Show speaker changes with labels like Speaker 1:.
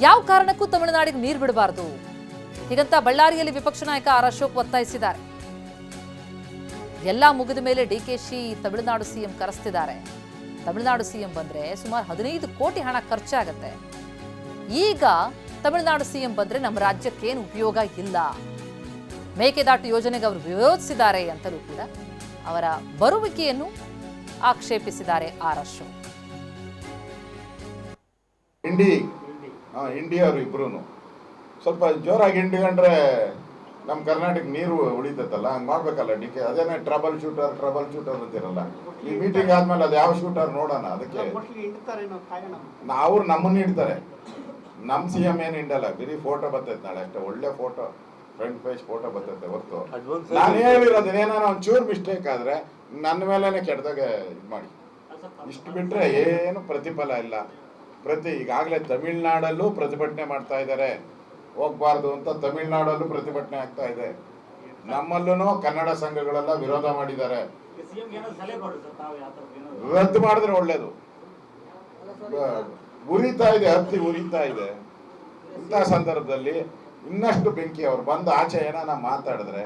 Speaker 1: ಯಾವ ಕಾರಣಕ್ಕೂ ತಮಿಳುನಾಡಿಗೆ ನೀರು ಬಿಡಬಾರದು ಹೀಗಂತ ಬಳ್ಳಾರಿಯಲ್ಲಿ ವಿಪಕ್ಷ ನಾಯಕ ಆರ್ ಅಶೋಕ್ ಒತ್ತಾಯಿಸಿದ್ದಾರೆ. ಎಲ್ಲ ಮುಗಿದ ಮೇಲೆ ಡಿಕೆಶಿ ತಮಿಳುನಾಡು ಸಿಎಂ ಕರೆಸ್ತಿದ್ದಾರೆ. ತಮಿಳುನಾಡು ಸಿಎಂ ಬಂದ್ರೆ ಸುಮಾರು 15 ಕೋಟಿ ಹಣ ಖರ್ಚಾಗತ್ತೆ. ಈಗ ತಮಿಳುನಾಡು ಸಿಎಂ ಬಂದ್ರೆ ನಮ್ಮ ರಾಜ್ಯಕ್ಕೇನು ಉಪಯೋಗ ಇಲ್ಲ. ಮೇಕೆದಾಟು ಯೋಜನೆಗೆ ಅವರು ವಿರೋಧಿಸಿದ್ದಾರೆ ಅಂತಲೂ ಕೂಡ ಅವರ ಬರುವಿಕೆಯನ್ನು ಆಕ್ಷೇಪಿಸಿದ್ದಾರೆ ಆರ್ ಅಶೋಕ್.
Speaker 2: ಇಂಡಿಯವರು ಇಬ್ರು ಸ್ವಲ್ಪ ಜೋರಾಗಿ ಹಿಂಡಿಕೊಂಡ್ರೆ ನಮ್ಮ ಕರ್ನಾಟಕ ನೀರು ಉಳಿತೈತಲ್ಲ, ಹಂಗೆ ಮಾಡ್ಬೇಕಲ್ಲ ಡಿಕೆ. ಅದೇನೇ ಟ್ರಬಲ್ ಶೂಟರ್ ಅಂತಿರಲ್ಲ. ಈ ಮೀಟಿಂಗ್ ಆದ್ಮೇಲೆ ಅದು ಯಾವ ಶೂಟರ್ ನೋಡೋಣ. ಅದಕ್ಕೆ ಅವ್ರು ನಮ್ಮನ್ನ ಇಡ್ತಾರೆ, ನಮ್ಮ CM ಏನು ಹಿಂಡಲ್ಲ. ಬರೀ ಫೋಟೋ ಬರ್ತೈತೆ ನಾಳೆ ಅಷ್ಟೇ, ಒಳ್ಳೆ ಫೋಟೋ, ಫ್ರಂಟ್ ಪೇಜ್ ಫೋಟೋ ಬರ್ತೈತೆ ಹೊರತು. ನಾನು ಹೇಳಿರೋದು ಏನಾರ ಒಂಚೂರು ಮಿಸ್ಟೇಕ್ ಆದ್ರೆ ನನ್ನ ಮೇಲೇನೆ ಕೆಟ್ಟದಾಗ ಇದು ಮಾಡಿ, ಇಷ್ಟು ಬಿಟ್ರೆ ಏನು ಪ್ರತಿಫಲ ಇಲ್ಲ. ಈಗಾಗಲೇ ತಮಿಳ್ನಾಡಲ್ಲೂ ಪ್ರತಿಭಟನೆ ಮಾಡ್ತಾ ಇದ್ದಾರೆ, ಹೋಗ್ಬಾರ್ದು ಅಂತ. ತಮಿಳ್ನಾಡಲ್ಲೂ ಪ್ರತಿಭಟನೆ ಆಗ್ತಾ ಇದೆ. ನಮ್ಮಲ್ಲೂ ಕನ್ನಡ ಸಂಘಗಳೆಲ್ಲ ವಿರೋಧ ಮಾಡಿದ್ದಾರೆ. ರದ್ದು ಮಾಡಿದ್ರೆ ಒಳ್ಳೇದು. ಹತ್ತಿ ಉರಿತಾ ಇದೆ. ಇಂಥ ಸಂದರ್ಭದಲ್ಲಿ ಇನ್ನಷ್ಟು ಬೆಂಕಿ ಅವ್ರು ಬಂದು ಆಚೆ ಏನಾನ ಮಾತಾಡಿದ್ರೆ